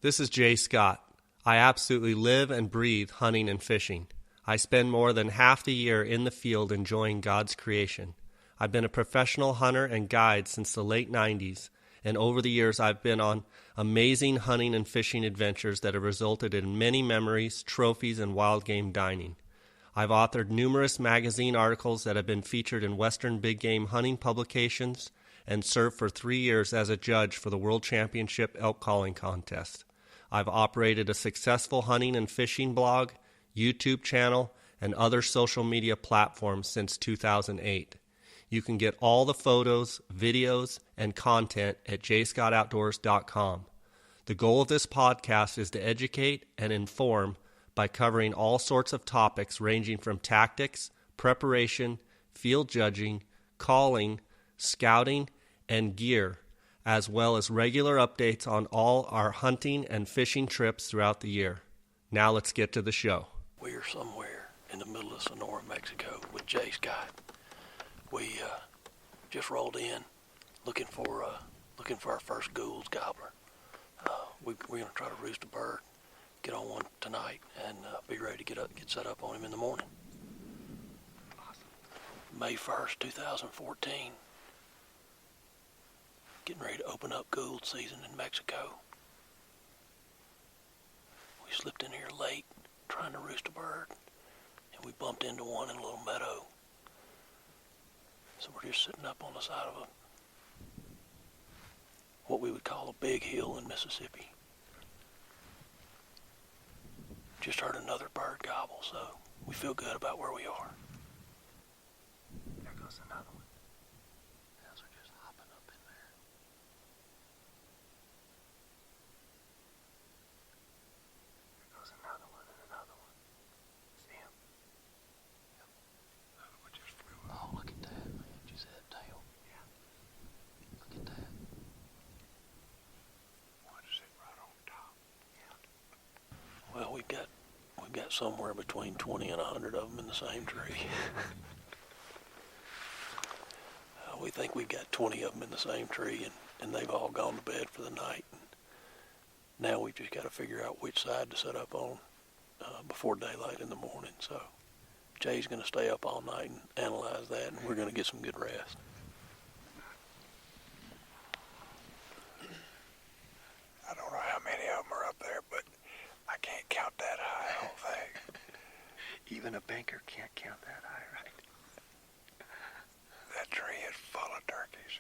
This is Jay Scott. I absolutely live and breathe hunting and fishing. I spend more than half the year in the field enjoying God's creation. I've been a professional hunter and guide since the late 90s, and over the years I've been on amazing hunting and fishing adventures that have resulted in many memories, trophies, and wild game dining. I've authored numerous magazine articles that have been featured in Western big game hunting publications and served for 3 years as a judge for the World Championship Elk Calling Contest. I've operated a successful hunting and fishing blog, YouTube channel, and other social media platforms since 2008. You can get all the photos, videos, and content at jscottoutdoors.com. The goal of this podcast is to educate and inform by covering all sorts of topics ranging from tactics, preparation, field judging, calling, scouting, and gear, as well as regular updates on all our hunting and fishing trips throughout the year. Now let's get to the show. We are somewhere in the middle of Sonora, Mexico with Jay Scott. We just rolled in looking for our first Gould's gobbler. We're going to try to roost a bird, get on one tonight, and be ready to get set up on him in the morning. Awesome. May 1st, 2014. Getting ready to open up Gould season in Mexico. We slipped in here late trying to roost a bird, and we bumped into one in a little meadow. So we're just sitting up on the side of what we would call a big hill in Mississippi. Just heard another bird gobble, so we feel good about where we are. There goes another one. Those are just hopping up in there. There goes another one and another one. See him? Yep. Another one just flew up. Oh, look at that, man. Did you see that tail? Yeah. Look at that. One sitting right on top. Yeah. Well, we've got somewhere between 20 and 100 of them in the same tree. We think we've got 20 of them in the same tree, and they've all gone to bed for the night. And now we've just got to figure out which side to set up on before daylight in the morning. So Jay's going to stay up all night and analyze that, and we're going to get some good rest. I don't know how many of them are up there, but I can't count that high, I don't think. Even a banker can't count that high, right? That tree is full of turkeys.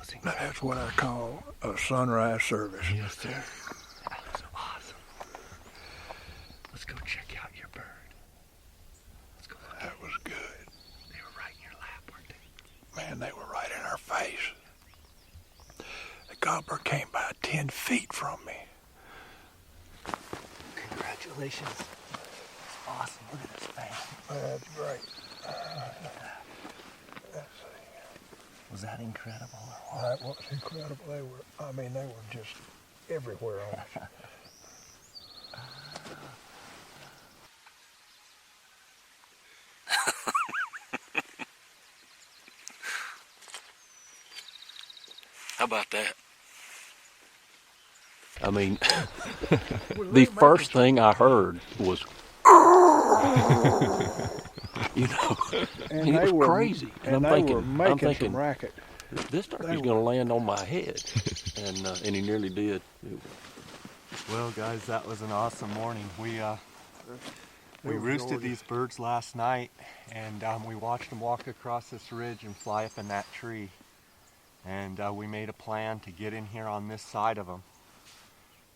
was Now, incredible. that's what I call a sunrise service. Yes, sir. That was awesome. Let's go check out your bird. Let's go look. That was good. They were right in your lap, weren't they? Man, they were right in our face. The gobbler came by 10 feet from me. Congratulations. That's awesome. Look at his face. That's great. Was that incredible or what? That was incredible. They were just everywhere on us. How about that? I mean, the first thing I heard was, you know, And it they was were crazy. And they were making some racket. This turkey's going to land on my head, and he nearly did. Well, guys, that was an awesome morning. We was roosted gorgeous. these birds last night, and we watched them walk across this ridge and fly up in that tree. And we made a plan to get in here on this side of them.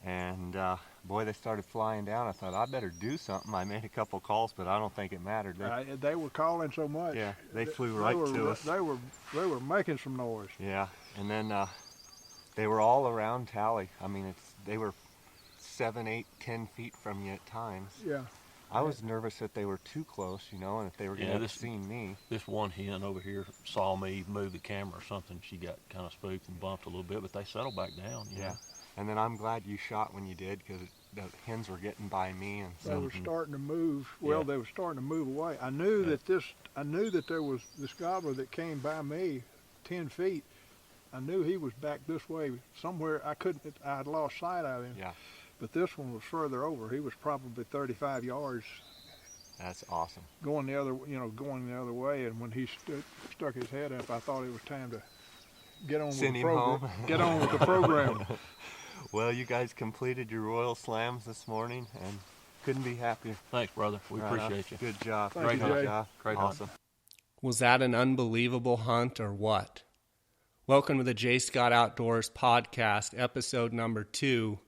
And boy, they started flying down. I thought, I better do something. I made a couple calls, but I don't think it mattered. They were calling so much. Yeah, they flew right to us. They were making some noise. Yeah, and then they were all around Tally. I mean, they were 7, 8, 10 feet from you at times. Yeah. I was nervous that they were too close, you know, and if they were going to have seen me. This one hen over here saw me move the camera or something. She got kind of spooked and bumped a little bit, but they settled back down. You know? And then I'm glad you shot when you did, because the hens were getting by me and They were starting to move. Well, they were starting to move away. I knew that there was this gobbler that came by me 10 feet. I knew he was back this way somewhere. I had lost sight of him. Yeah. But this one was further over. He was probably 35 yards That's awesome. going the other way. And when he stuck his head up, I thought it was time to get on Send with the him program. home. Get on with the program. Well, you guys completed your Royal Slams this morning, and couldn't be happier. Thanks, brother. We Right on. appreciate you. Good job. Thank you, Great Jay. job. Great hunt. Awesome. Was that an unbelievable hunt or what? Welcome to the J. Scott Outdoors podcast, episode number 2.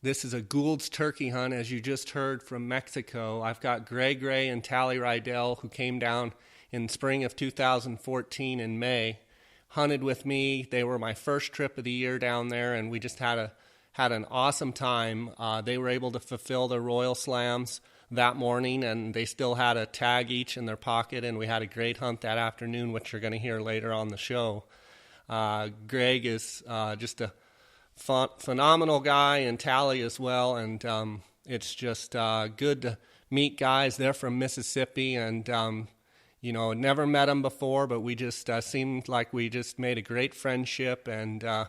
This is a Gould's turkey hunt, as you just heard, from Mexico. I've got Greg Ray and Tally Rydell, who came down in spring of 2014 in May, hunted with me. They were my first trip of the year down there, and we just had an awesome time. They were able to fulfill their Royal Slams that morning, and they still had a tag each in their pocket, and we had a great hunt that afternoon, which you're going to hear later on the show. Greg is just a phenomenal guy, and Tally as well, and it's just good to meet guys. They're from Mississippi, and never met them before, but we just seemed like we just made a great friendship, and I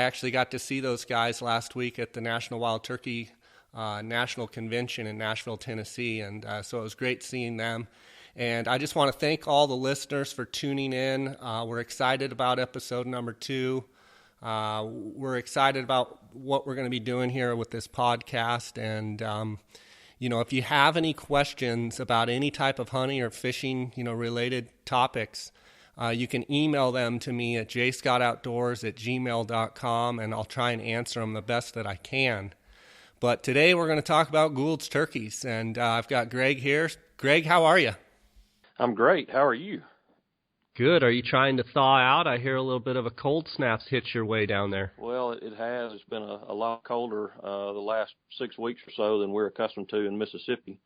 actually got to see those guys last week at the National Wild Turkey National Convention in Nashville, Tennessee, and so it was great seeing them. And I just want to thank all the listeners for tuning in. We're excited about episode number 2. We're excited about what we're going to be doing here with this podcast. And, if you have any questions about any type of hunting or fishing, related topics, you can email them to me at jscottoutdoors@gmail.com, and I'll try and answer them the best that I can. But today we're going to talk about Gould's turkeys, and I've got Greg here. Greg, how are you? I'm great. How are you? Good. Are you trying to thaw out? I hear a little bit of a cold snap's hit your way down there. Well, it has. It's been a lot colder the last 6 weeks or so than we're accustomed to in Mississippi.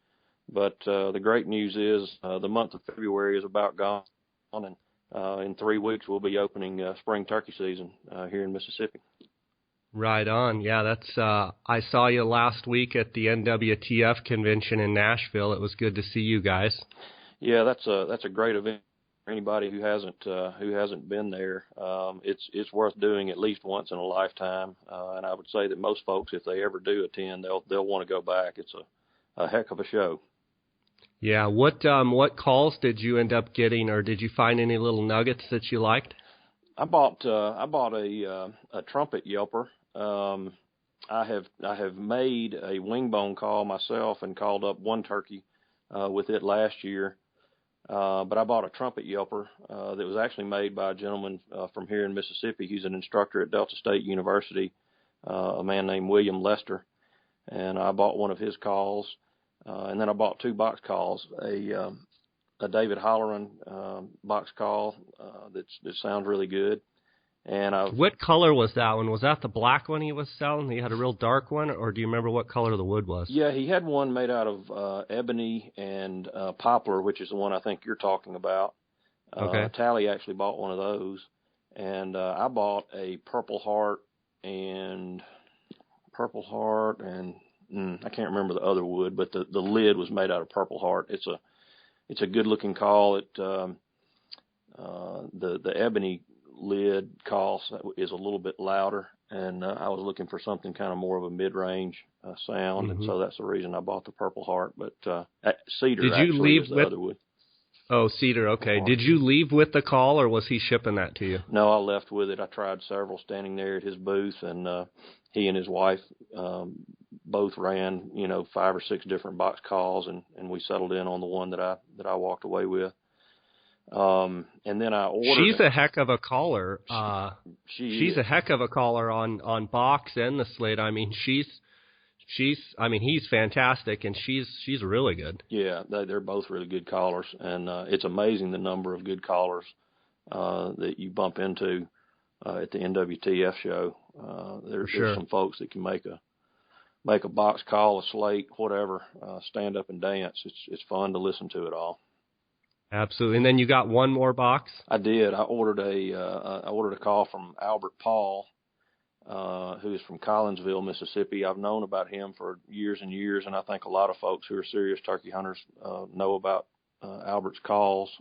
But the great news is the month of February is about gone, and in 3 weeks we'll be opening spring turkey season here in Mississippi. Right on. Yeah, that's. I saw you last week at the NWTF convention in Nashville. It was good to see you guys. Yeah, that's a great event for anybody who hasn't been there. It's worth doing at least once in a lifetime, and I would say that most folks, if they ever do attend, they'll want to go back. It's a heck of a show. Yeah. What calls did you end up getting, or did you find any little nuggets that you liked? I bought a trumpet yelper. I have made a wing bone call myself and called up one turkey with it last year. But I bought a trumpet yelper that was actually made by a gentleman from here in Mississippi. He's an instructor at Delta State University, a man named William Lester. And I bought one of his calls, and then I bought 2 box calls, a David Halloran box call that sounds really good. And what color was that one? Was that the black one he was selling? He had a real dark one, or do you remember what color the wood was? Yeah, he had one made out of ebony and poplar, which is the one I think you're talking about. Okay. Tally actually bought one of those, and I bought a Purple Heart and I can't remember the other wood, but the lid was made out of Purple Heart. It's a good looking call. The ebony lid call is a little bit louder, and I was looking for something kind of more of a mid-range sound, and so that's the reason I bought the Purple Heart. But cedar is the other wood. Oh, cedar, okay. Did you leave with the call, or was he shipping that to you? No, I left with it. I tried several standing there at his booth, and he and his wife both ran, 5 or 6 different box calls, and we settled in on the one that I walked away with. And then I ordered. She's a heck of a caller. She's a heck of a caller on box and the slate. I mean, he's fantastic, and she's really good. Yeah, they're both really good callers, and it's amazing the number of good callers that you bump into at the NWTF show. There's some folks that can make a box call, a slate, whatever, stand up and dance. It's fun to listen to it all. Absolutely. And then you got one more box? I did. I ordered a call from Albert Paul, who is from Collinsville, Mississippi. I've known about him for years and years, and I think a lot of folks who are serious turkey hunters know about Albert's calls.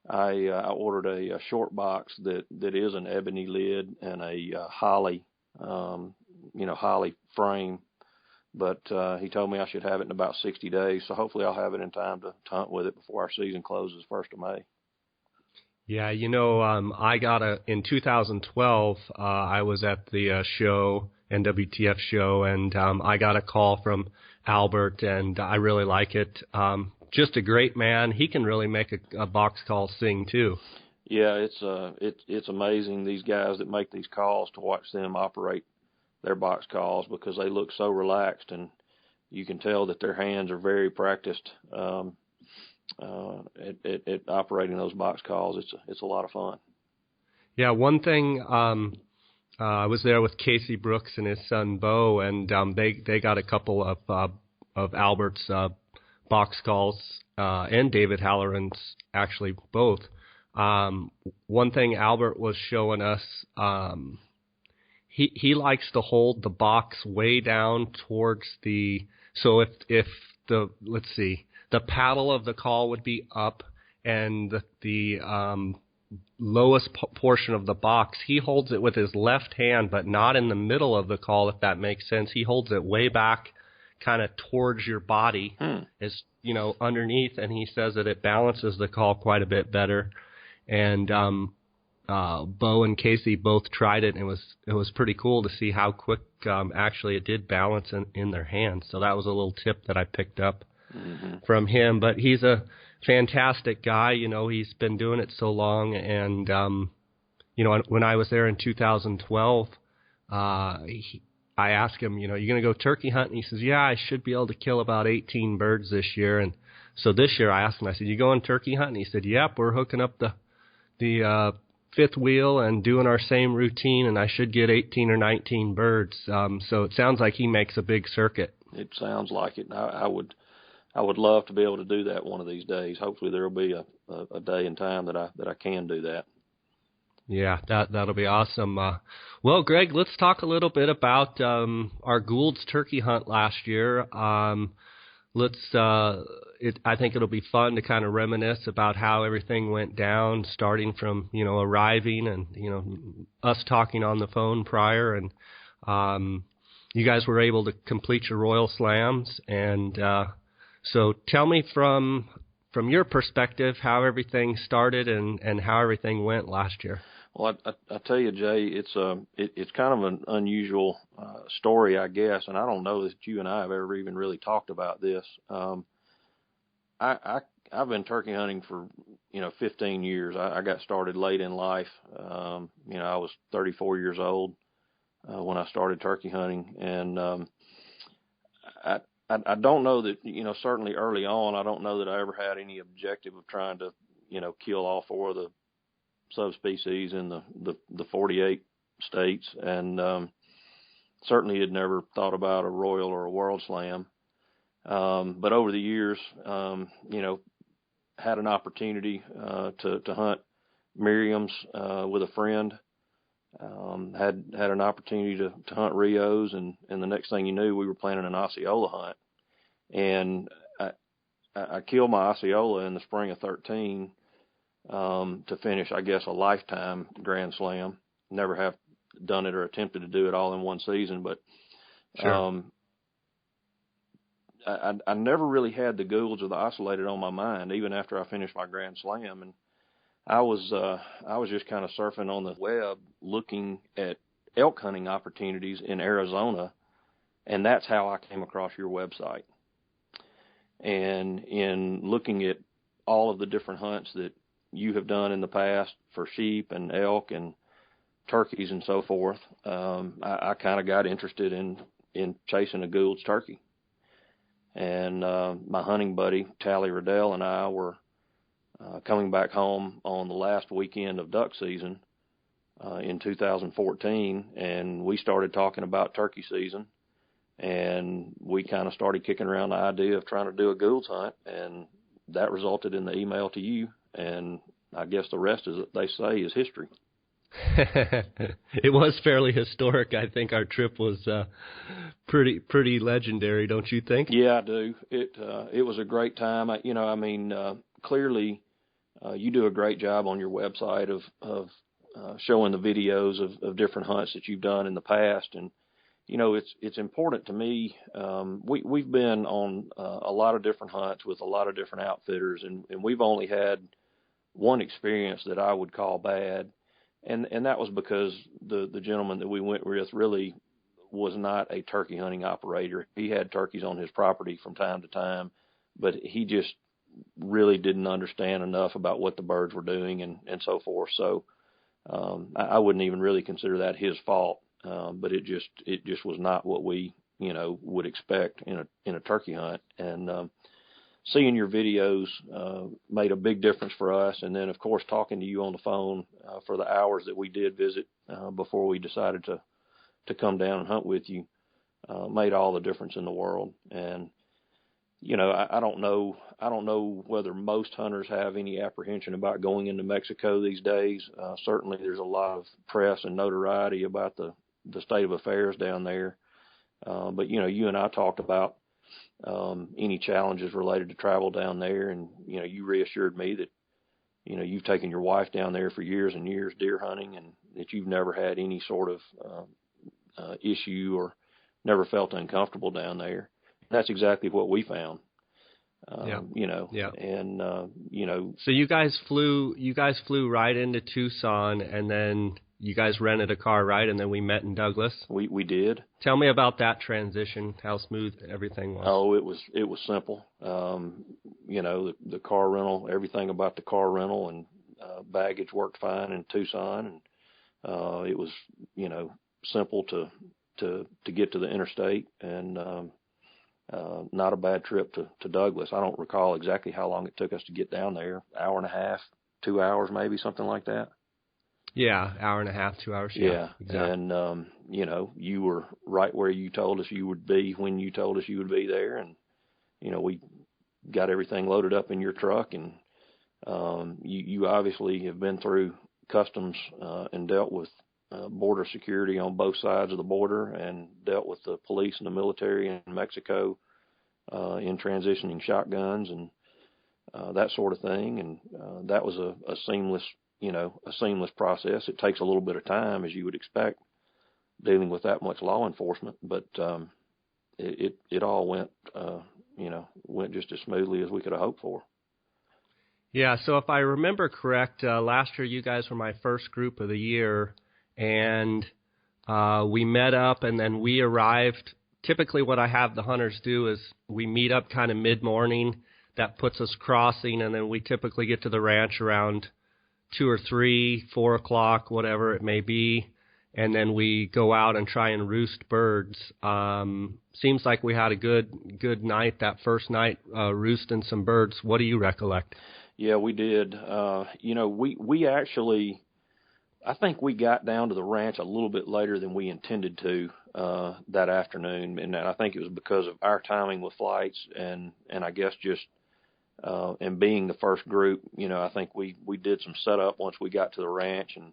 I ordered a short box that is an ebony lid and a holly, holly frame. But he told me I should have it in about 60 days, so hopefully I'll have it in time to hunt with it before our season closes 1st of May. Yeah, I got in 2012, I was at the show, NWTF show, and I got a call from Albert, and I really like it. Just a great man. He can really make a box call sing, too. Yeah, it's amazing, these guys that make these calls, to watch them operate their box calls, because they look so relaxed, and you can tell that their hands are very practiced at operating those box calls. It's a lot of fun. Yeah, one thing, I was there with Casey Brooks and his son Bo, and they got a couple of Albert's box calls and David Halloran's, actually both. One thing Albert was showing us, he likes to hold the box way down towards so if the paddle of the call would be up, and the lowest portion of the box, he holds it with his left hand, but not in the middle of the call, if that makes sense. He holds it way back, kind of towards your body, as underneath, and he says that it balances the call quite a bit better. And Bo and Casey both tried it, and it was pretty cool to see how quick actually it did balance in their hands. So that was a little tip that I picked up from him. But he's a fantastic guy. He's been doing it so long, and when I was there in 2012, I asked him, you going to go turkey hunting? He says, yeah, I should be able to kill about 18 birds this year. And so this year I asked him, I said, you going turkey hunting? He said, yep, we're hooking up the fifth wheel and doing our same routine, and I should get 18 or 19 birds. So it sounds like he makes a big circuit. It sounds like it. I would love to be able to do that one of these days. Hopefully there will be a day and time that I can do that. Yeah, that'll be awesome. Well, Greg, let's talk a little bit about our Gould's turkey hunt last year. I think it'll be fun to kind of reminisce about how everything went down, starting from, arriving and, us talking on the phone prior. And you guys were able to complete your Royal Slams. And so tell me from your perspective how everything started and how everything went last year. Well, I tell you, Jay, it's kind of an unusual story, I guess, and I don't know that you and I have ever even really talked about this. I I've been turkey hunting for 15 years. I got started late in life. I was 34 years old when I started turkey hunting, and I don't know that, certainly early on, I don't know that I ever had any objective of trying to, kill all four of the subspecies in the 48 states. And certainly had never thought about a Royal or a World Slam. But over the years, had an opportunity to hunt Miriam's with a friend. Had an opportunity to hunt Rios, and the next thing you knew, we were planning an Osceola hunt. And I killed my Osceola in the spring of 13 to finish, I guess, a lifetime Grand Slam. Never have done it or attempted to do it all in one season, but sure. I never really had the Goulds or the Oscillated on my mind, even after I finished my Grand Slam. And I was just kind of surfing on the web looking at elk hunting opportunities in Arizona, and that's how I came across your website. And in looking at all of the different hunts that you have done in the past for sheep and elk and turkeys and so forth, I kind of got interested in chasing a Gould's turkey. And my hunting buddy, Tally Riddell, and I were coming back home on the last weekend of duck season in 2014, and we started talking about turkey season, and we kind of started kicking around the idea of trying to do a Gould's hunt, and that resulted in the email to you, and I guess the rest, as they say, is history. It was fairly historic. I think our trip was pretty legendary, don't you think? Yeah, I do. It was a great time. Clearly, you do a great job on your website of showing the videos of different hunts that you've done in the past, and it's important to me. We've been on a lot of different hunts with a lot of different outfitters, and we've only had one experience that I would call bad. And that was because the gentleman that we went with really was not a turkey hunting operator. He had turkeys on his property from time to time, but he just really didn't understand enough about what the birds were doing and so forth. So I wouldn't even really consider that his fault, but it just was not what we would expect in a turkey hunt. And seeing your videos made a big difference for us. And then, of course, talking to you on the phone for the hours that we did visit before we decided to come down and hunt with you made all the difference in the world. And, I don't know whether most hunters have any apprehension about going into Mexico these days. Certainly there's a lot of press and notoriety about the state of affairs down there. But, you and I talked about any challenges related to travel down there, and you reassured me that you've taken your wife down there for years and years deer hunting, and that you've never had any sort of issue or never felt uncomfortable down there. That's exactly what we found. Yeah. And so you guys flew right into Tucson, and then you guys rented a car, right? And then we met in Douglas. We did. Tell me about that transition, how smooth everything was. Oh, it was simple. The car rental, everything about the car rental and baggage worked fine in Tucson, and it was simple to get to the interstate, and not a bad trip to Douglas. I don't recall exactly how long it took us to get down there. Hour and a half, 2 hours, maybe something like that. Yeah, hour and a half, 2 hours. Yeah, exactly. And you were right where you told us you would be when you told us you would be there, and we got everything loaded up in your truck, and you obviously have been through customs and dealt with border security on both sides of the border, and dealt with the police and the military in Mexico in transitioning shotguns and that sort of thing, and that was a seamless process. It takes a little bit of time, as you would expect, dealing with that much law enforcement, but it all went just as smoothly as we could have hoped for. Yeah, so if I remember correct, last year you guys were my first group of the year, and we met up, and then we arrived. Typically what I have the hunters do is we meet up kind of mid-morning. that puts us crossing, and then we typically get to the ranch around 2 or 3, 4 o'clock, whatever it may be, and then we go out and try and roost birds. Seems like we had a good night that first night, roosting some birds. What do you recollect? Yeah, we did. We actually, I think we got down to the ranch a little bit later than we intended to that afternoon, and I think it was because of our timing with flights, and I guess just and being the first group, I think we did some setup once we got to the ranch and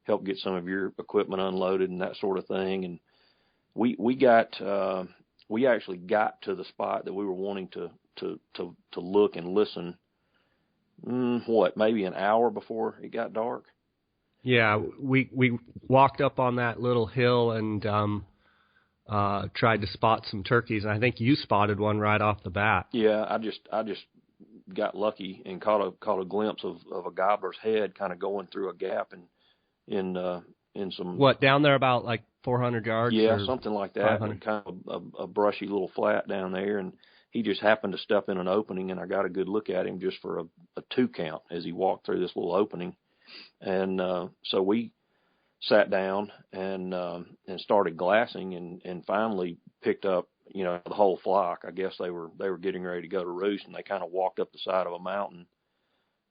helped get some of your equipment unloaded and that sort of thing, and we actually got to the spot that we were wanting to look and listen. Maybe an hour before it got dark? Yeah, we walked up on that little hill and tried to spot some turkeys, and I think you spotted one right off the bat. Yeah, I just got lucky and caught a glimpse of a gobbler's head kind of going through a gap in some. What, down there about like 400 yards? Yeah, something like that. 500? Kind of a brushy little flat down there, and he just happened to step in an opening, and I got a good look at him just for a 2 count as he walked through this little opening. And so we sat down and started glassing, and finally picked up, the whole flock. I guess they were getting ready to go to roost, and they kind of walked up the side of a mountain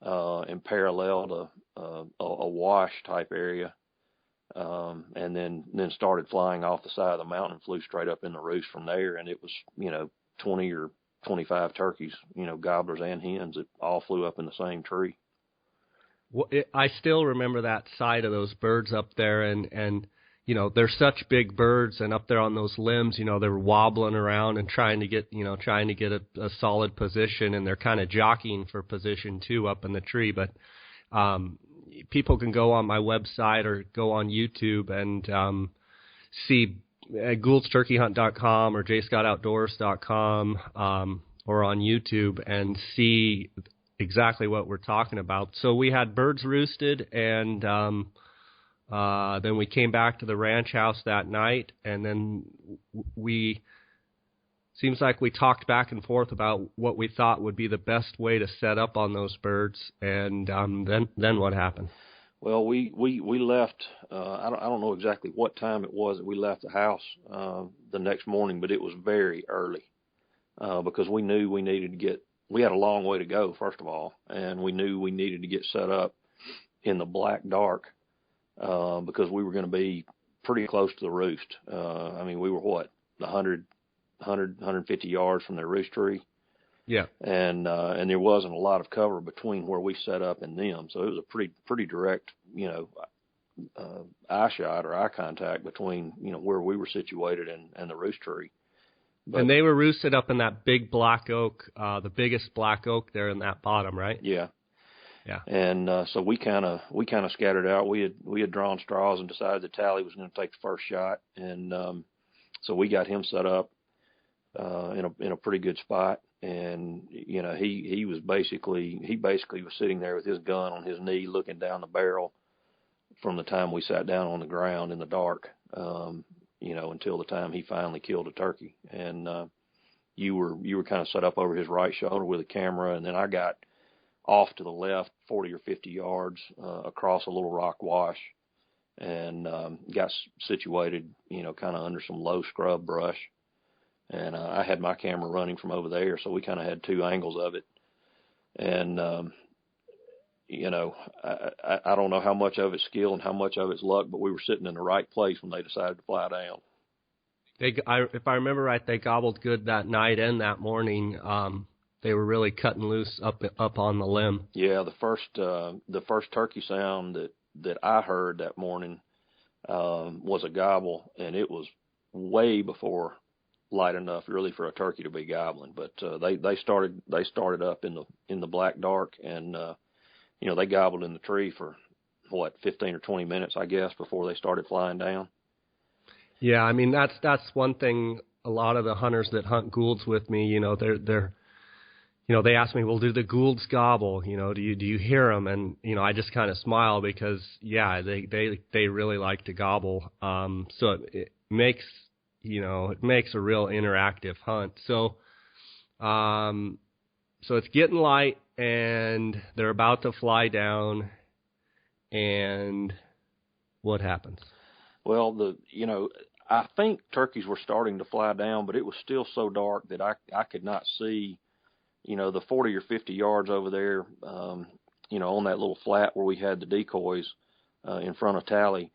and paralleled a wash type area, and then started flying off the side of the mountain and flew straight up in the roost from there. And it was 20 or 25 turkeys, gobblers and hens, that all flew up in the same tree. Well, I still remember that sight of those birds up there, and they're such big birds, and up there on those limbs, they were wobbling around and trying to get a solid position, and they're kind of jockeying for position too up in the tree. But people can go on my website or go on YouTube and see at Gould'sTurkeyHunt.com or jscottoutdoors.com or on YouTube and see exactly what we're talking about. So we had birds roosted, and then we came back to the ranch house that night, and then seems like we talked back and forth about what we thought would be the best way to set up on those birds, and then what happened? Well, we left. I don't know exactly what time it was that we left the house the next morning, but it was very early because we knew we needed to get. We had a long way to go, first of all, and we knew we needed to get set up in the black dark because we were going to be pretty close to the roost. We were 150 yards from their roost tree. Yeah. And there wasn't a lot of cover between where we set up and them, so it was a pretty direct, eye shot or eye contact between, where we were situated and the roost tree. But, and they were roosted up in that big black oak, the biggest black oak there in that bottom, right? Yeah. Yeah. And so we kind of scattered out. We had drawn straws and decided that Tally was going to take the first shot, and so we got him set up in a pretty good spot. And he basically was sitting there with his gun on his knee, looking down the barrel from the time we sat down on the ground in the dark, until the time he finally killed a turkey. And you were kind of set up over his right shoulder with a camera, and then I got off to the left 40 or 50 yards across a little rock wash, and got situated, kind of under some low scrub brush. And I had my camera running from over there, so we kind of had two angles of it. And, I don't know how much of it's skill and how much of it's luck, but we were sitting in the right place when they decided to fly down. If I remember right, they gobbled good that night and that morning. They were really cutting loose up on the limb. Yeah, the first turkey sound that I heard that morning was a gobble, and it was way before light enough really for a turkey to be gobbling. But they started up in the black dark, and they gobbled in the tree for 15 or 20 minutes, I guess, before they started flying down. Yeah, that's one thing. A lot of the hunters that hunt Goulds with me, they're they ask me, well, do the Goulds gobble? Do you hear them? And I just kind of smile because they really like to gobble. So it makes a real interactive hunt. So so it's getting light, and they're about to fly down, and what happens? Well, I think turkeys were starting to fly down, but it was still so dark that I could not see, the 40 or 50 yards over there, on that little flat where we had the decoys in front of Tally.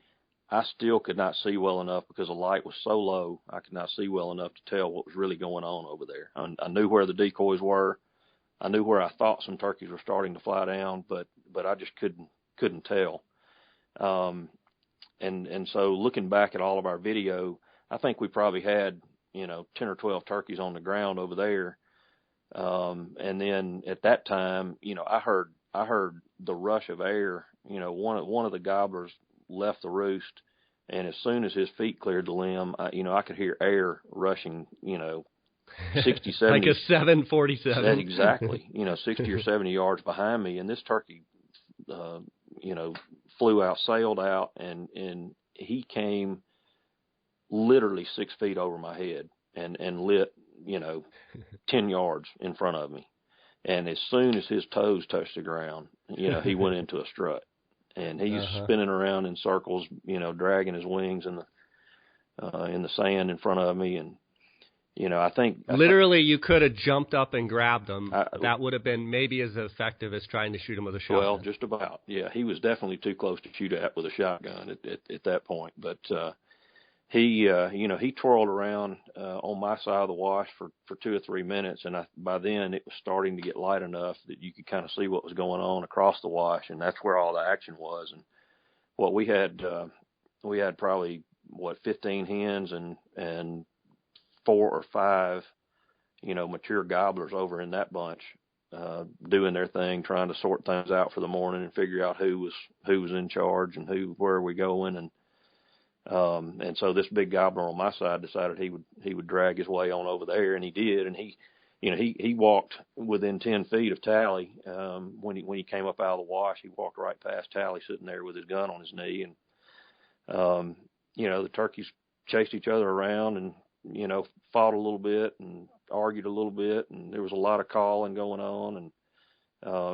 I still could not see well enough because the light was so low. I could not see well enough to tell what was really going on over there. I knew where the decoys were. I knew where I thought some turkeys were starting to fly down, but I just couldn't tell. And so looking back at all of our video, I think we probably had, 10 or 12 turkeys on the ground over there. And then at that time, I heard the rush of air. One of the gobblers left the roost, and as soon as his feet cleared the limb, I could hear air rushing, 60, 70. Like a 747. Exactly. 60 or 70 yards behind me, and this turkey, flew out, sailed out, and he came literally 6 feet over my head and lit, 10 yards in front of me. And as soon as his toes touched the ground, he went into a strut. And he's spinning around in circles, dragging his wings in the sand in front of me. And, I think literally you could have jumped up and grabbed him. That would have been maybe as effective as trying to shoot him with a shotgun. Well, just about. Yeah, he was definitely too close to shoot at with a shotgun at that point. But he twirled around on my side of the wash for 2 or 3 minutes, and by then it was starting to get light enough that you could kind of see what was going on across the wash, and that's where all the action was. And what we had probably 15 hens and 4 or 5 mature gobblers over in that bunch doing their thing, trying to sort things out for the morning and figure out who was in charge and where are we going. And so this big gobbler on my side decided he would drag his way on over there, and he did. And he walked within 10 feet of Tally. When he came up out of the wash, he walked right past Tally sitting there with his gun on his knee. And, the turkeys chased each other around and, fought a little bit and argued a little bit. And there was a lot of calling going on. And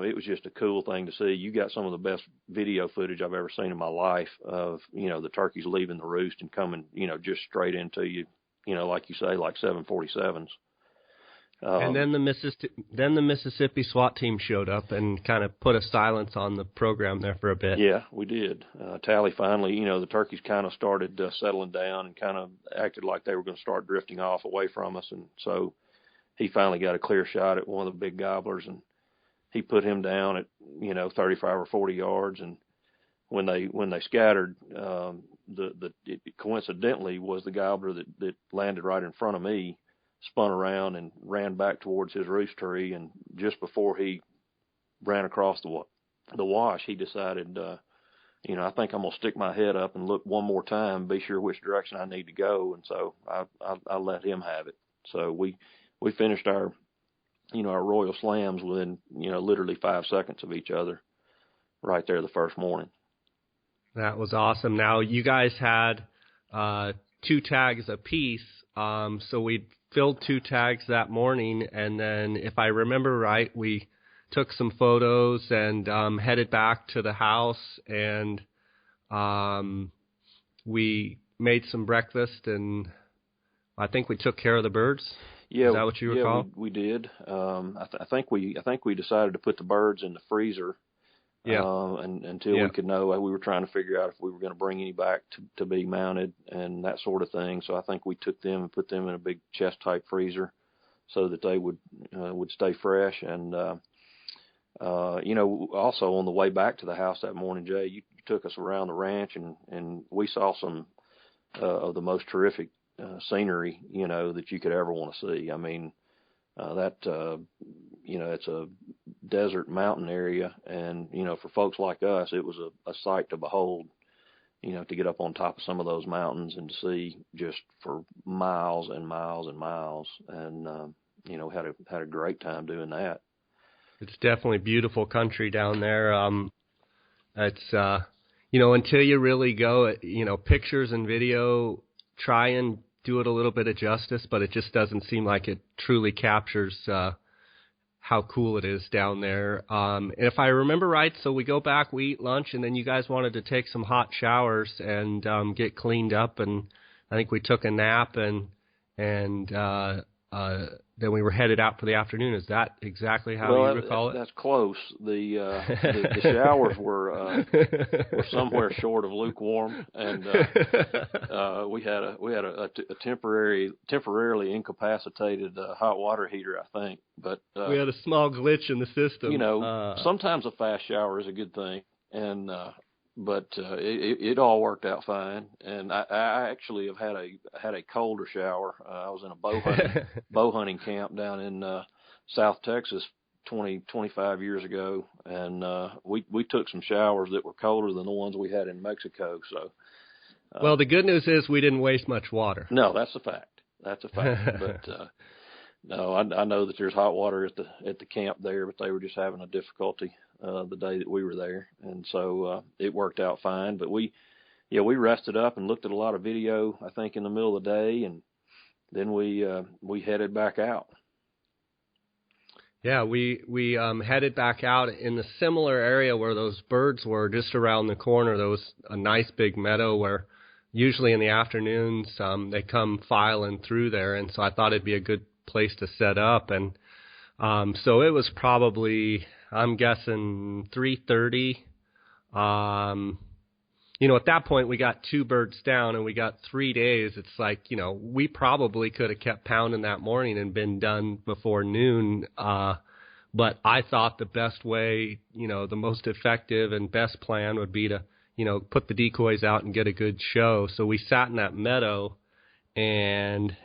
it was just a cool thing to see. You got some of the best video footage I've ever seen in my life of, the turkeys leaving the roost and coming, just straight into you, like you say, like 747s. And then the Mississippi SWAT team showed up and kind of put a silence on the program there for a bit. Yeah, we did. Tally finally, the turkeys kind of started settling down and kind of acted like they were going to start drifting off away from us. And so he finally got a clear shot at one of the big gobblers, and he put him down at 35 or 40 yards, and when they scattered, it coincidentally was the gobbler that landed right in front of me, spun around and ran back towards his roost tree, and just before he ran across the wash, he decided, I think I'm gonna stick my head up and look one more time, be sure which direction I need to go, and so I let him have it. So we finished our royal slams within, literally 5 seconds of each other right there the first morning. That was awesome. Now, you guys had 2 tags apiece, so we filled 2 tags that morning, and then, if I remember right, we took some photos and headed back to the house, and we made some breakfast, and I think we took care of the birds. Yeah, is that what you recall? Yeah, we did. I think we decided to put the birds in the freezer. Yeah. Until we could know, we were trying to figure out if we were going to bring any back to be mounted and that sort of thing. So I think we took them and put them in a big chest type freezer so that they would stay fresh. And also on the way back to the house that morning, Jay, you took us around the ranch and we saw some of the most terrific scenery, that you could ever want to see. I mean, it's a desert mountain area, and, for folks like us, it was a sight to behold, to get up on top of some of those mountains and to see just for miles and miles and miles, and, had a great time doing that. It's definitely beautiful country down there. It's, until you really go, pictures and video try and do it a little bit of justice, but it just doesn't seem like it truly captures how cool it is down there. If I remember right, so we go back, we eat lunch, and then you guys wanted to take some hot showers and get cleaned up, and I think we took a nap, and then we were headed out for the afternoon. Is that exactly how you recall it? That's close. The showers were somewhere short of lukewarm, and we had a temporarily incapacitated hot water heater, I think. But we had a small glitch in the system. You know, sometimes a fast shower is a good thing, and but it all worked out fine. And I actually have had a colder shower. I was in a bow hunting camp down in South Texas 25 years ago, and we took some showers that were colder than the ones we had in Mexico. So, well, the good news is we didn't waste much water. No, that's a fact. That's a fact. But no, I know that there's hot water at the camp there, but they were just having a difficulty the day that we were there, and so it worked out fine. But we rested up and looked at a lot of video, I think, in the middle of the day, and then we headed back out. Yeah, we headed back out in the similar area where those birds were, just around the corner. There was a nice big meadow where usually in the afternoons they come filing through there, and so I thought it'd be a good place to set up. And so it was probably, I'm guessing, 3:30. At that point we got 2 birds down and we got 3 days. It's like, we probably could have kept pounding that morning and been done before noon. But I thought the best way, the most effective and best plan would be to, put the decoys out and get a good show. So we sat in that meadow, and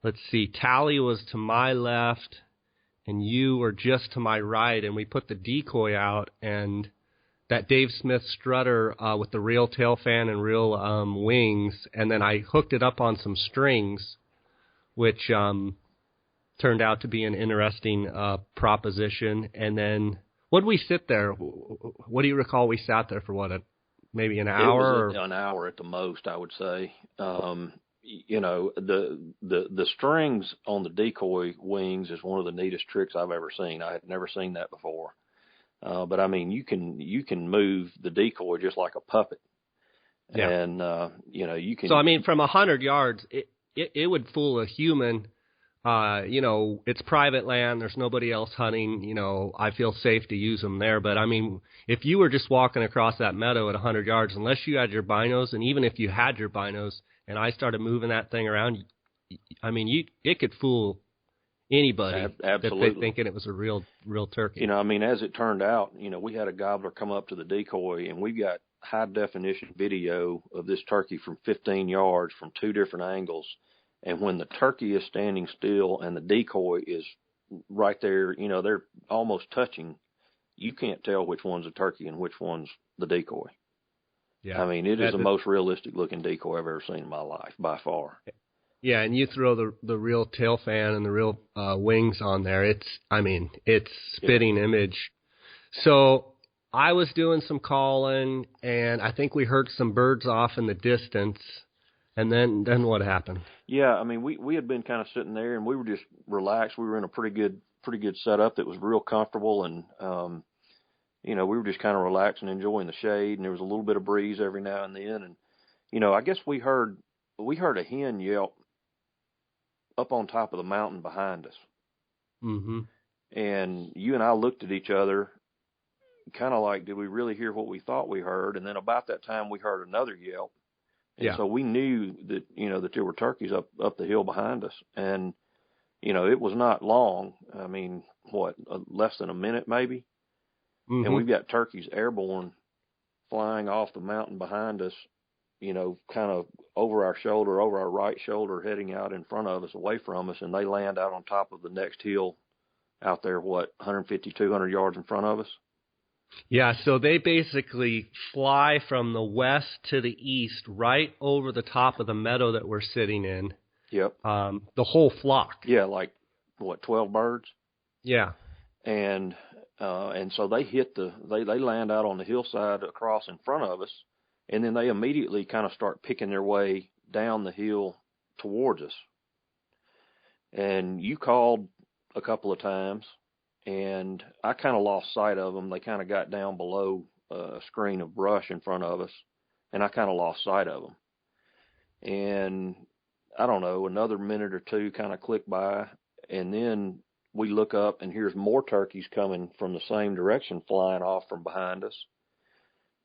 let's see, Tally was to my left and you were just to my right, and we put the decoy out, and that Dave Smith strutter with the real tail fan and real wings, and then I hooked it up on some strings, which turned out to be an interesting proposition. And then what did we sit there? What do you recall? We sat there for maybe an hour? It was an hour at the most, I would say. The strings on the decoy wings is one of the neatest tricks I've ever seen. I had never seen that before. But I mean, you can move the decoy just like a puppet. Yeah. And, you can. So, I mean, from 100 yards, it would fool a human. It's private land. There's nobody else hunting. I feel safe to use them there. But I mean, if you were just walking across that meadow at 100 yards, unless you had your binos, and even if you had your binos and I started moving that thing around, I mean, it could fool anybody. Absolutely. Thinking it was a real turkey. As it turned out, we had a gobbler come up to the decoy, and we got high definition video of this turkey from 15 yards from 2 different angles. And when the turkey is standing still and the decoy is right there, they're almost touching, you can't tell which one's a turkey and which one's the decoy. Yeah. I mean, it is the most realistic looking decoy I've ever seen in my life, by far. Yeah, and you throw the real tail fan and the real wings on there. It's spitting image. So I was doing some calling, and I think we heard some birds off in the distance. And then what happened? Yeah, I mean, we had been kind of sitting there, and we were just relaxed. We were in a pretty good setup that was real comfortable, and we were just kind of relaxed and enjoying the shade. And there was a little bit of breeze every now and then, and I guess we heard a hen yelp up on top of the mountain behind us. Mm-hmm. And you and I looked at each other, kind of like, did we really hear what we thought we heard? And then about that time, we heard another yelp. And so we knew that, that there were turkeys up the hill behind us. And, it was not long. I mean, less than a minute maybe? Mm-hmm. And we've got turkeys airborne flying off the mountain behind us, kind of over our shoulder, over our right shoulder, heading out in front of us, away from us. And they land out on top of the next hill out there, 150, 200 yards in front of us? Yeah, so they basically fly from the west to the east, right over the top of the meadow that we're sitting in. Yep. The whole flock. Yeah, like 12 birds? Yeah. And so they they land out on the hillside across in front of us, and then they immediately kind of start picking their way down the hill towards us. And you called a couple of times, and I kind of lost sight of them. They kind of got down below a screen of brush in front of us, and I kind of lost sight of them. And I don't know, another minute or two kind of clicked by, and then we look up, and here's more turkeys coming from the same direction, flying off from behind us.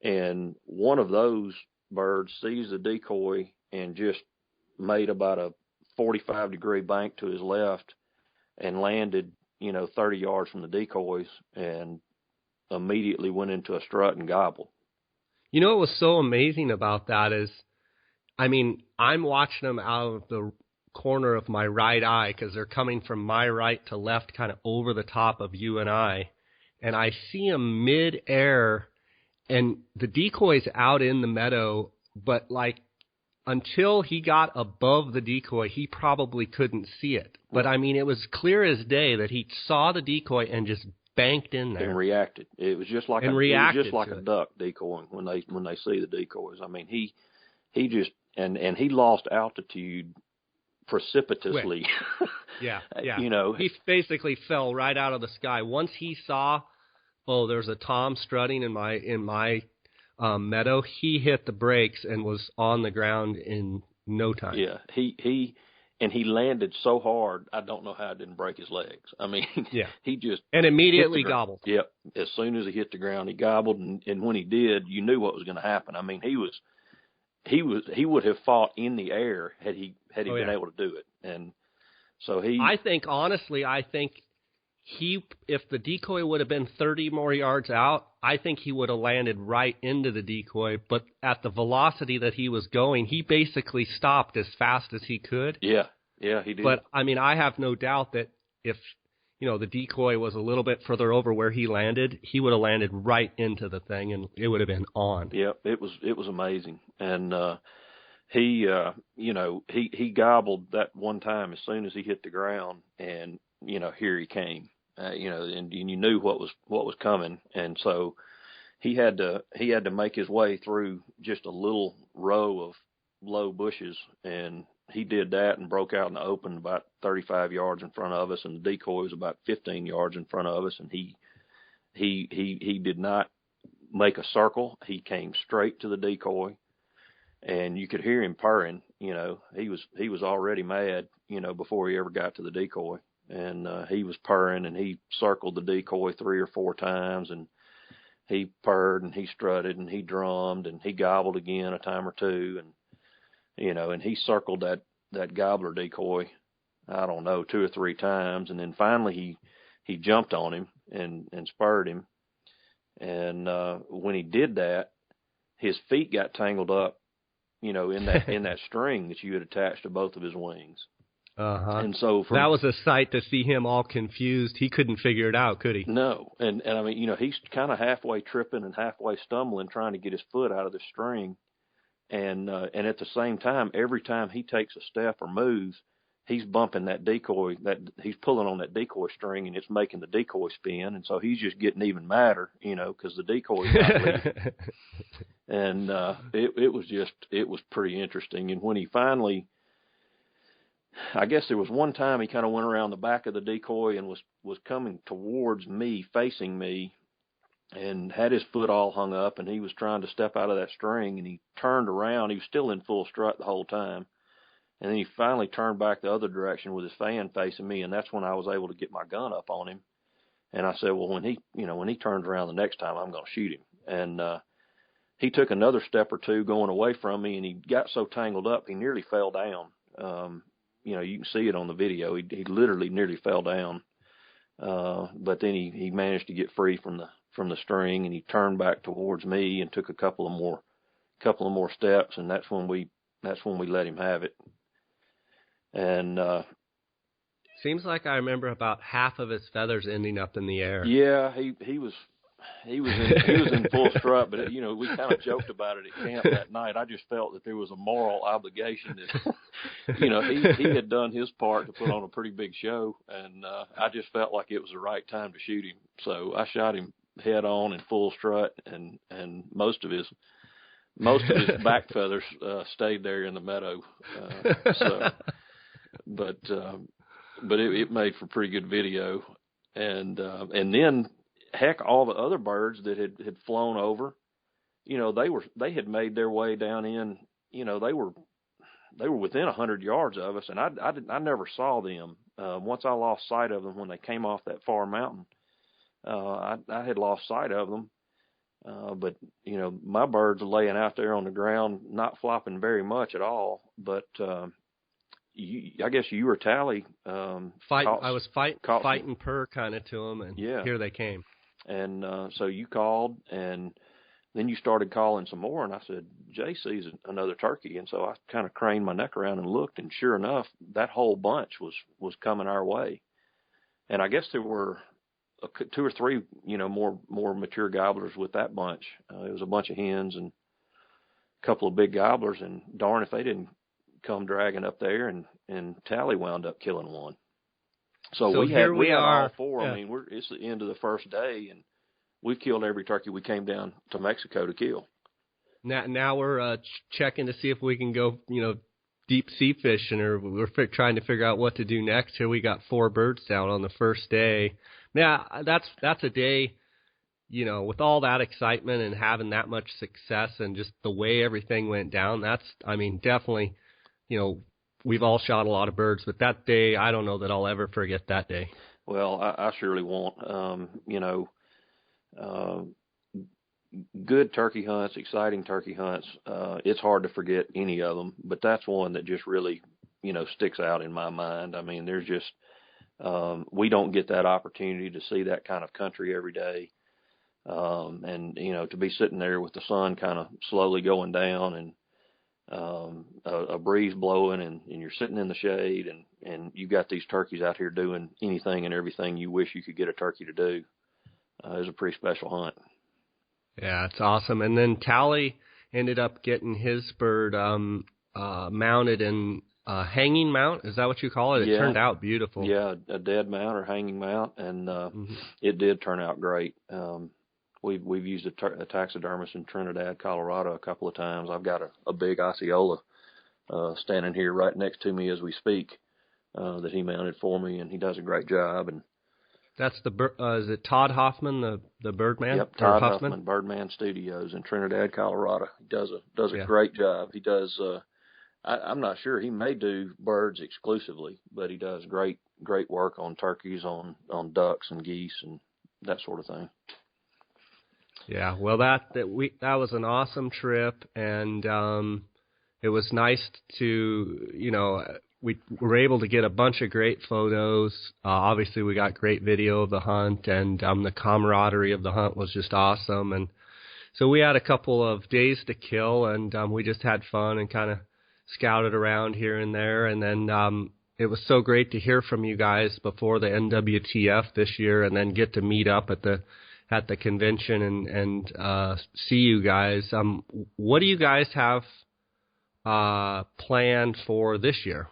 And one of those birds sees the decoy and just made about a 45-degree bank to his left and landed, 30 yards from the decoys, and immediately went into a strut and gobbled. What was so amazing about that is, I'm watching them out of the corner of my right eye because they're coming from my right to left, kind of over the top of you and I see them mid-air, and the decoy's out in the meadow, but until he got above the decoy, he probably couldn't see it. But it was clear as day that he saw the decoy and just banked in there and reacted. It was just like a duck decoying when they see the decoys. He just and he lost altitude precipitously. Yeah. He basically fell right out of the sky once he saw, there's a tom strutting in my meadow. He hit the brakes and was on the ground in no time. Yeah, he landed so hard, I don't know how it didn't break his legs. He just and immediately gobbled. Yep, as soon as he hit the ground, he gobbled, and when he did, you knew what was going to happen. He would have fought in the air had he been able to do it, and so I think if the decoy would have been 30 more yards out, I think he would have landed right into the decoy. But at the velocity that he was going, he basically stopped as fast as he could. Yeah, he did. But, I have no doubt that if, the decoy was a little bit further over where he landed, he would have landed right into the thing, and it would have been on. Yeah, it was amazing. And he gobbled that one time as soon as he hit the ground, and, here he came. And you knew what was coming, and so he had to make his way through just a little row of low bushes, and he did that and broke out in the open about 35 yards in front of us, and the decoy was about 15 yards in front of us, and he did not make a circle. He came straight to the decoy, and you could hear him purring. He was already mad, before he ever got to the decoy. And he was purring, and he circled the decoy 3 or 4 times, and he purred, and he strutted, and he drummed, and he gobbled again a time or two, and he circled that gobbler decoy, I don't know, 2 or 3 times, and then finally he jumped on him and spurred him, and when he did that, his feet got tangled up, in that string that you had attached to both of his wings. Uh-huh. And so that was a sight to see him all confused. He couldn't figure it out, could he? No. And he's kind of halfway tripping and halfway stumbling, trying to get his foot out of the string. And at the same time, every time he takes a step or moves, he's bumping that decoy, that he's pulling on that decoy string, and it's making the decoy spin. And so he's just getting even madder, because the decoy's not leaving. And it was pretty interesting. And when he finally, I guess there was one time he kind of went around the back of the decoy and was coming towards me, facing me, and had his foot all hung up, and he was trying to step out of that string, and he turned around. He was still in full strut the whole time. And then he finally turned back the other direction with his fan facing me, and that's when I was able to get my gun up on him. And I said, well, when he turns around the next time, I'm going to shoot him. And he took another step or two going away from me, and he got so tangled up, he nearly fell down. You can see it on the video. He literally nearly fell down. But then he managed to get free from the string, and he turned back towards me and took a couple of more steps, and that's when we let him have it. And seems like I remember about half of his feathers ending up in the air. Yeah, he was in full strut, but we kind of joked about it at camp that night. I just felt that there was a moral obligation that he had done his part to put on a pretty big show, and I just felt like it was the right time to shoot him. So I shot him head on in full strut, and most of his back feathers stayed there in the meadow. But it made for pretty good video. And then heck, all the other birds that had flown over, they had made their way down in, they were within 100 yards of us, and I never saw them. Once I lost sight of them when they came off that far mountain, I had lost sight of them. But my birds are laying out there on the ground, not flopping very much at all. But I guess you or Tally I was fighting purr kind of to them, and here they came. And so you called, and then you started calling some more, and I said, Jay sees another turkey. And so I kind of craned my neck around and looked, and sure enough, that whole bunch was coming our way. And I guess there were 2 or 3, more mature gobblers with that bunch. It was a bunch of hens and a couple of big gobblers, and darn if they didn't come dragging up there, and Tally wound up killing one. So we had all 4. Yeah. I mean, it's the end of the first day, and we've killed every turkey we came down to Mexico to kill. Now we're checking to see if we can go, deep sea fishing, or we're trying to figure out what to do next. Here we got 4 birds down on the first day. Yeah, that's a day, with all that excitement and having that much success and just the way everything went down. Definitely, we've all shot a lot of birds, but that day, I don't know that I'll ever forget that day. Well, I surely won't. Good turkey hunts, exciting turkey hunts. It's hard to forget any of them, but that's one that just really, sticks out in my mind. I mean, there's just, we don't get that opportunity to see that kind of country every day. And to be sitting there with the sun kind of slowly going down, and a breeze blowing, and you're sitting in the shade, and you got these turkeys out here doing anything and everything you wish you could get a turkey to do. It was a pretty special hunt. Yeah, it's awesome. And then Tally ended up getting his bird mounted in hanging mount. Is that what you call it? It turned out beautiful. Yeah, a dead mount or hanging mount, and it did turn out great. We've used a taxidermist in Trinidad, Colorado a couple of times. I've got a big Osceola standing here right next to me as we speak that he mounted for me, and he does a great job. And that's is it Todd Hoffman, the Birdman? Yep, Todd Hoffman, Birdman Studios in Trinidad, Colorado. He does a great job. He does. I'm not sure, he may do birds exclusively, but he does great work on turkeys, on ducks and geese and that sort of thing. Yeah, well, that was an awesome trip, and it was nice to we were able to get a bunch of great photos. Obviously, we got great video of the hunt, and the camaraderie of the hunt was just awesome. And so we had a couple of days to kill, and we just had fun and kind of scouted around here and there. And then it was so great to hear from you guys before the NWTF this year, and then get to meet up at the convention and see you guys. What do you guys have planned for this year?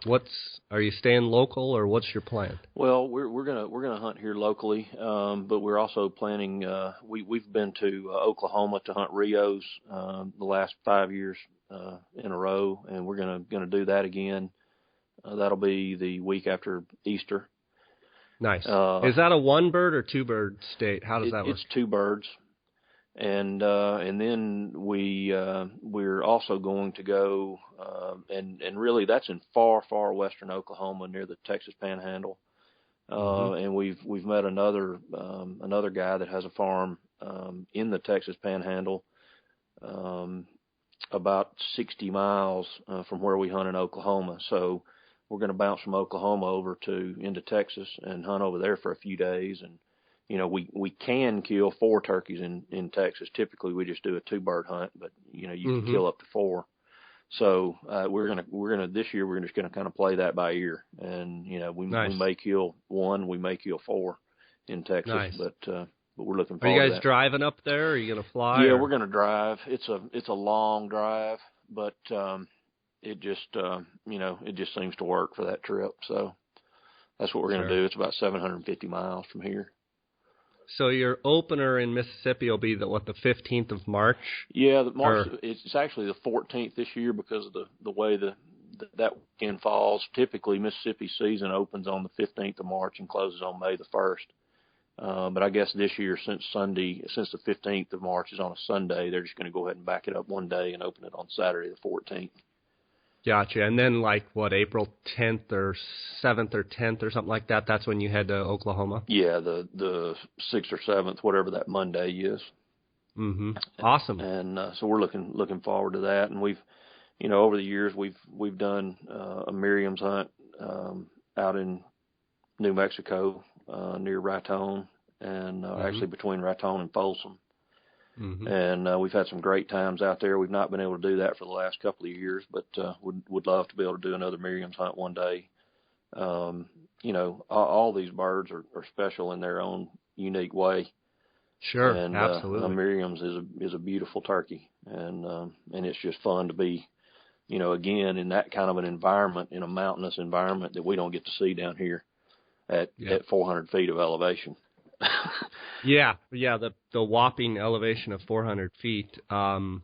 Are you staying local, or what's your plan? Well, we're gonna hunt here locally, but we're also planning. We've been to Oklahoma to hunt Rios the last 5 years in a row, and we're gonna do that again. That'll be the week after Easter. Nice. Is that a 1 bird or 2 bird state? How does that work? It's 2 birds. And then we're also going to go, and really that's in far western Oklahoma near the Texas Panhandle. And we've met another guy that has a farm in the Texas Panhandle, about 60 miles from where we hunt in Oklahoma. So we're going to bounce from Oklahoma over into Texas and hunt over there for a few days. And we can kill 4 turkeys in Texas. Typically, we just do a 2 bird hunt, but you can kill up to 4. So we're gonna this year we're just gonna kind of play that by ear, and we may kill 1, we may kill 4 in Texas, nice. But we're looking forward. Are you guys driving up there? Or are you gonna fly? Yeah, we're gonna drive. It's a long drive, but it just it just seems to work for that trip. So that's what we're gonna do. It's about 750 miles from here. So your opener in Mississippi will be the 15th of March? Yeah, March. It's actually the 14th this year because of the way that weekend falls. Typically, Mississippi season opens on the 15th of March and closes on May the 1st. But I guess this year, since the 15th of March is on a Sunday, they're just going to go ahead and back it up one day and open it on Saturday the 14th. Gotcha. And then, like, what, April 10th or 7th or 10th or something like that, that's when you head to Oklahoma? Yeah, the 6th or 7th, whatever that Monday is. Mm-hmm. Awesome. And so we're looking forward to that. And we've, over the years, we've done a Miriam's hunt out in New Mexico near Raton, and actually between Raton and Folsom. Mm-hmm. And we've had some great times out there. We've not been able to do that for the last couple of years, but would love to be able to do another Miriam's hunt one day. All these birds are special in their own unique way. Sure, and absolutely. Miriam's is a beautiful turkey, and it's just fun to be, again in that kind of an environment, in a mountainous environment that we don't get to see down here at 400 feet of elevation. Yeah, the whopping elevation of 400 feet. Well,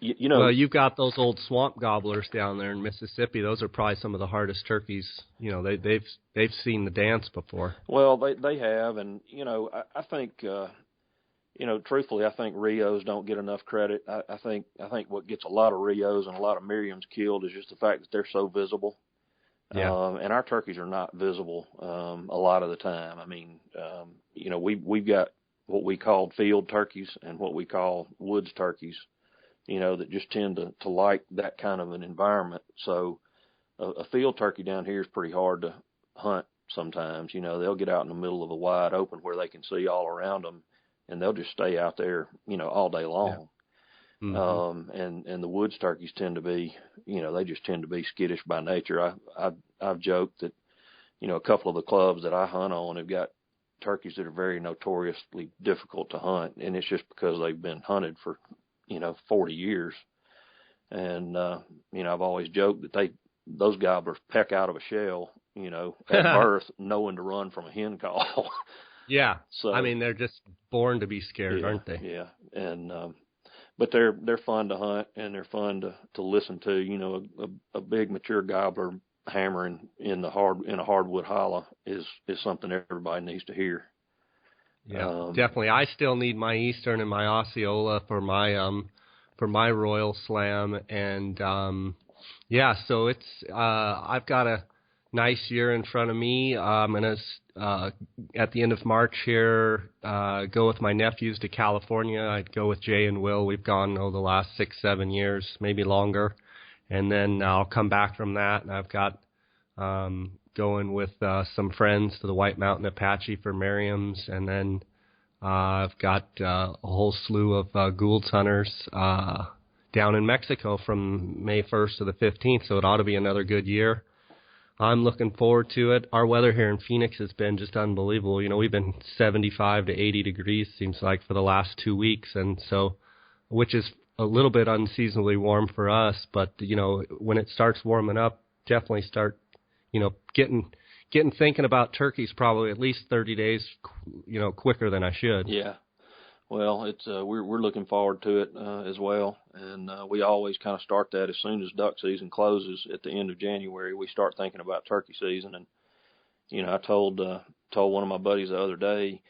you've got those old swamp gobblers down there in Mississippi. Those are probably some of the hardest turkeys. They've seen the dance before. Well, they have, and I think truthfully, I think Rios don't get enough credit. I think what gets a lot of Rios and a lot of Miriams killed is just the fact that they're so visible. Yeah. And our turkeys are not visible a lot of the time. I mean, we've got what we call field turkeys and what we call woods turkeys, that just tend to like that kind of an environment. So a field turkey down here is pretty hard to hunt sometimes. They'll get out in the middle of a wide open where they can see all around them, and they'll just stay out there, all day long. Yeah. Mm-hmm. And the woods turkeys tend to be, they just tend to be skittish by nature. I've joked that, a couple of the clubs that I hunt on have got turkeys that are very notoriously difficult to hunt, and it's just because they've been hunted for, 40 years. And, I've always joked that those gobblers peck out of a shell, at birth, knowing to run from a hen call. Yeah. So, I mean, they're just born to be scared, aren't they? Yeah. And, but they're fun to hunt, and they're fun to listen to. A big mature gobbler hammering in a hardwood hollow is something everybody needs to hear. Yeah, definitely. I still need my Eastern and my Osceola for my Royal Slam, and so it's I've got a nice year in front of me. I'm gonna at the end of March here go with my nephews to California. I'd go with Jay and Will. We've gone the last 6-7 years, maybe longer, and then I'll come back from that, and I've got going with some friends to the White Mountain Apache for Merriam's, and then I've got a whole slew of Gould's hunters down in Mexico from May 1st to the 15th, so it ought to be another good year. I'm looking forward to it. Our weather here in Phoenix has been just unbelievable. We've been 75 to 80 degrees, seems like, for the last 2 weeks, and so, which is a little bit unseasonably warm for us, but, when it starts warming up, definitely start, getting thinking about turkeys probably at least 30 days, quicker than I should. Yeah. Well, it's we're looking forward to it as well, and we always kind of start that as soon as duck season closes at the end of January. We start thinking about turkey season, and I told one of my buddies the other day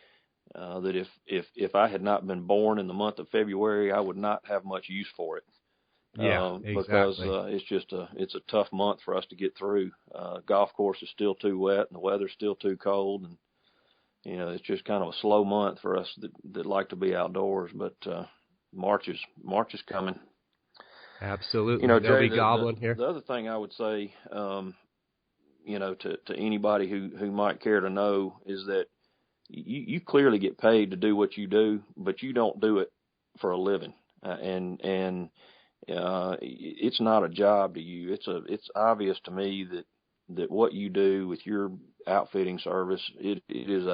that if I had not been born in the month of February, I would not have much use for it. Yeah, exactly. Because it's a tough month for us to get through. Golf course is still too wet, and the weather's still too cold, and it's just kind of a slow month for us that like to be outdoors. But March is coming. Absolutely, they'll be gobbling here. The other thing I would say, to anybody who might care to know, is that you clearly get paid to do what you do, but you don't do it for a living, and it's not a job to you. It's obvious to me that what you do with your outfitting service, it is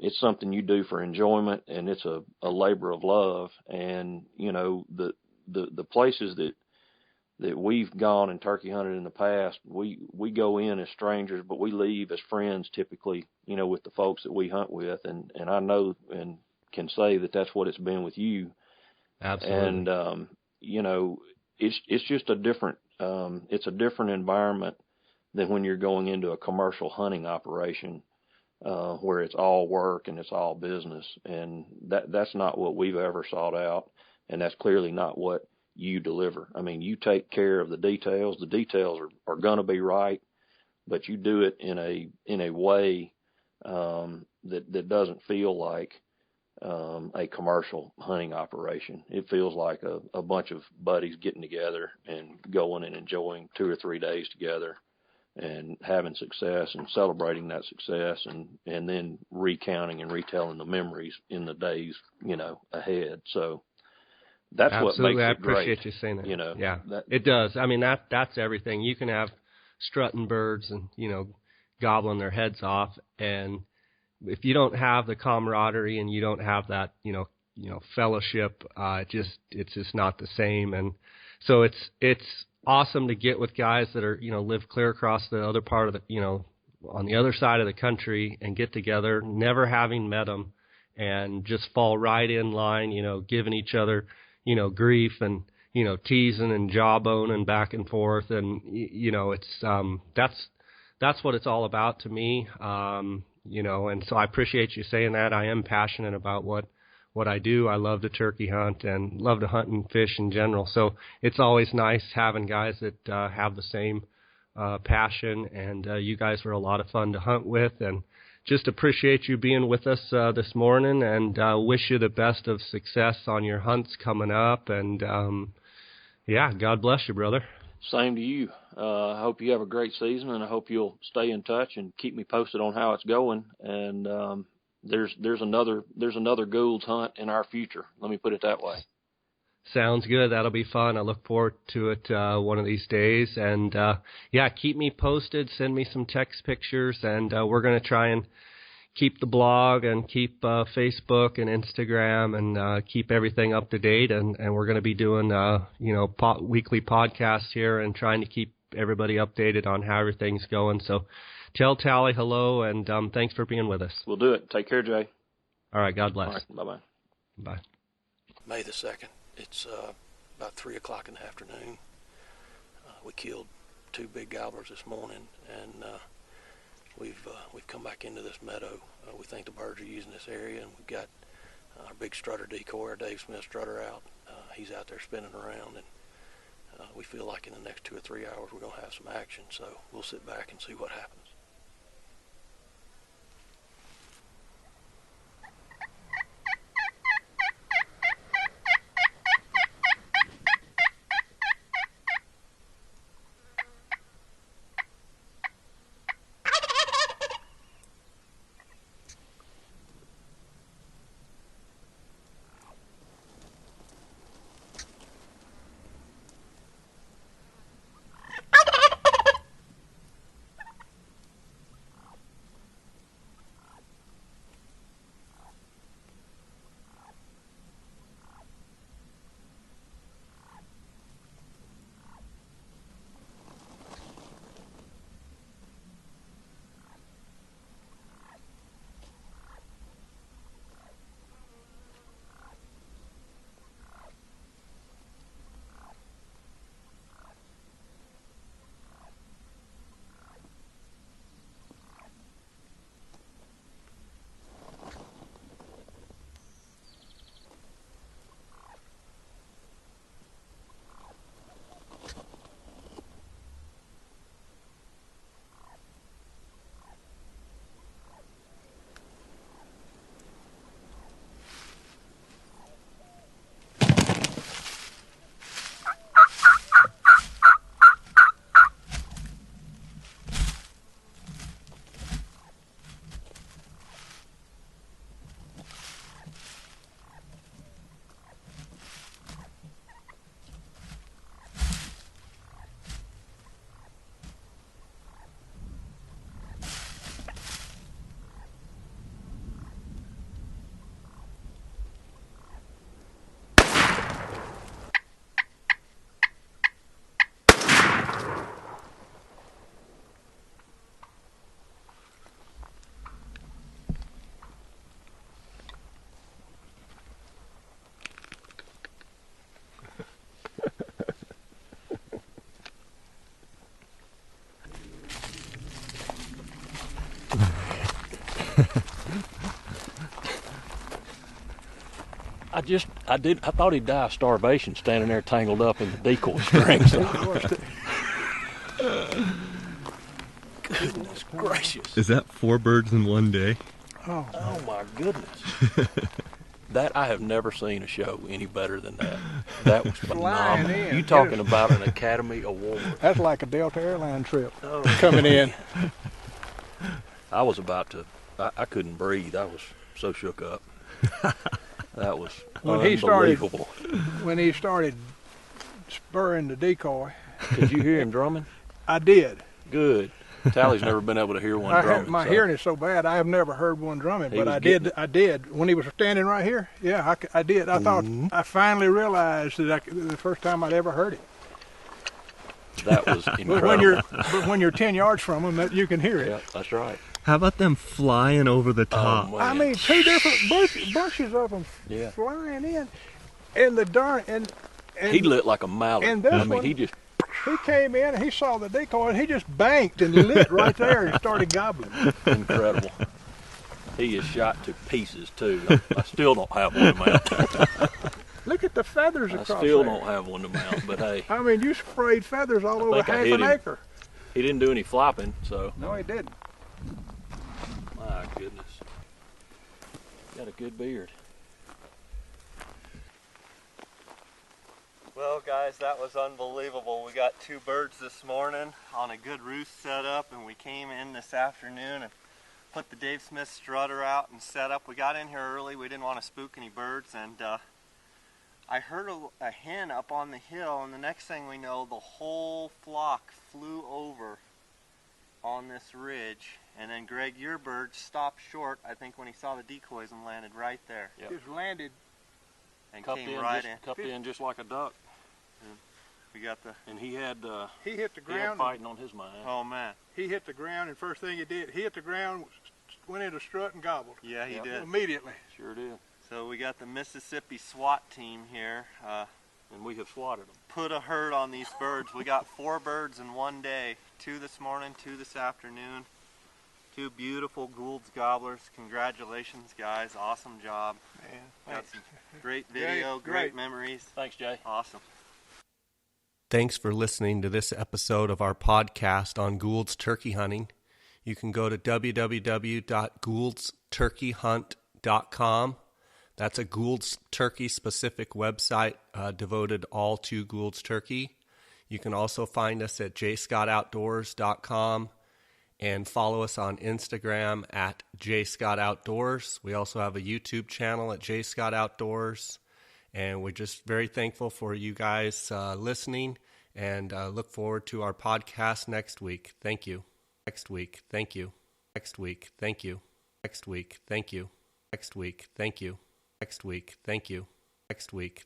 it's something you do for enjoyment, and it's a labor of love. And the places that we've gone and turkey hunted in the past, we go in as strangers, but we leave as friends typically, with the folks that we hunt with, and I know and can say that that's what it's been with you. Absolutely. And it's just a different environment than when you're going into a commercial hunting operation. where it's all work and it's all business. And that's not what we've ever sought out. And that's clearly not what you deliver. I mean, you take care of the details. The details are going to be right, but you do it in a way that doesn't feel like a commercial hunting operation. It feels like a bunch of buddies getting together and going and enjoying 2 or 3 days together and having success and celebrating that success and then recounting and retelling the memories in the days, ahead. So that's Absolutely. what makes I it great. appreciate you saying that. Yeah, that, it does. I mean, that's everything. You can have strutting birds and, gobbling their heads off. And if you don't have the camaraderie and you don't have that, fellowship, it's just not the same. And so it's awesome to get with guys that are, live clear across the other part of the, on the other side of the country and get together, never having met them, and just fall right in line, giving each other, grief and, teasing and jawboning back and forth. And, it's, that's what it's all about to me. And so I appreciate you saying that. I am passionate about what I do. I love to turkey hunt and love to hunt and fish in general. So it's always nice having guys that have the same passion, and you guys were a lot of fun to hunt with, and just appreciate you being with us this morning, and wish you the best of success on your hunts coming up. And God bless you, brother. Same to you. I hope you have a great season, and I hope you'll stay in touch and keep me posted on how it's going. And there's another Gould's hunt in our future. Let me put it that way. Sounds good. That'll be fun. I look forward to it one of these days. And keep me posted. Send me some text pictures, and we're going to try and keep the blog and keep Facebook and Instagram and keep everything up to date. And we're going to be doing weekly podcasts here and trying to keep everybody updated on how everything's going. So tell Tally hello, and thanks for being with us. We'll do it. Take care, Jay. All right. God bless. All right, bye-bye. Bye. May the 2nd. It's about 3 o'clock in the afternoon. We killed 2 big gobblers this morning, and we've come back into this meadow. We think the birds are using this area, and we've got our big strutter decoy, our Dave Smith strutter out. He's out there spinning around, and we feel like in the next 2 or 3 hours we're going to have some action. So we'll sit back and see what happens. I thought he'd die of starvation standing there tangled up in the decoy strings. Goodness gracious. Is that 4 birds in one day? Oh, Oh my goodness. That I have never seen a show any better than that. That was Flying phenomenal. in. You talking about an Academy Award. that's like a Delta airline trip Oh, coming in. I was about to, I couldn't breathe. I was so shook up. That was When he started- unbelievable. When he started spurring the decoy, Did you hear him drumming? I did. Good. Tally's never been able to hear one drumming. My so hearing is so bad, I have never heard one drumming, He but was I getting did. I did when he was standing right here. Yeah, I did. I thought I finally realized that the first time I'd ever heard it. That was But incredible. when you're 10 yards from him, you can hear it. Yeah, that's right. How about them flying over the top? man. I mean, 2 different bunches of them Yeah. flying in, and the darn and He lit like a mallard. and this I mean, one- he just, he came in and he saw the decoy and he just banked and lit right there and started gobbling. incredible. He is shot to pieces, too. I still don't have one to mount. Look at the feathers I across still there. don't have one to mount, but hey, I mean, you sprayed feathers all over think I half hit an him. acre. he didn't do any flopping, so No, he didn't. my goodness. Got a good beard. Well, guys, that was unbelievable. We got 2 birds this morning on a good roost setup, and we came in this afternoon and put the Dave Smith strutter out and set up. We got in here early. We didn't want to spook any birds, and I heard a hen up on the hill, and the next thing we know, the whole flock flew over on this ridge. And then, Greg, your bird stopped short, I think, when he saw the decoys and landed right there Yep. Just landed. and Cupped came right in. in just like a duck. We got the, And he had He hit the he had ground. fighting on his mind. oh man, He hit the ground, and first thing he did, he hit the ground, went into strut and gobbled yeah, he Yep. did. immediately. Sure did. So we got the Mississippi SWAT team here. And we have swatted them. Put a herd on these birds. We got 4 birds in one day. 2 this morning, 2 this afternoon. 2 beautiful Gould's gobblers. Congratulations, guys. Awesome job. Man, Got thanks. some great video, Great. great memories. Thanks, Jay. Awesome. Thanks for listening to this episode of our podcast on Gould's turkey hunting. You can go to www.gould'sturkeyhunt.com. That's a Gould's Turkey specific website devoted all to Gould's Turkey. You can also find us at jscottoutdoors.com and follow us on Instagram at jscottoutdoors. We also have a YouTube channel at jscottoutdoors. And we're just very thankful for you guys listening, and look forward to our podcast next week. Thank you. Next week. Thank you. Next week. Thank you. Next week. Thank you. Next week. Thank you. Next week. Thank you. Next week.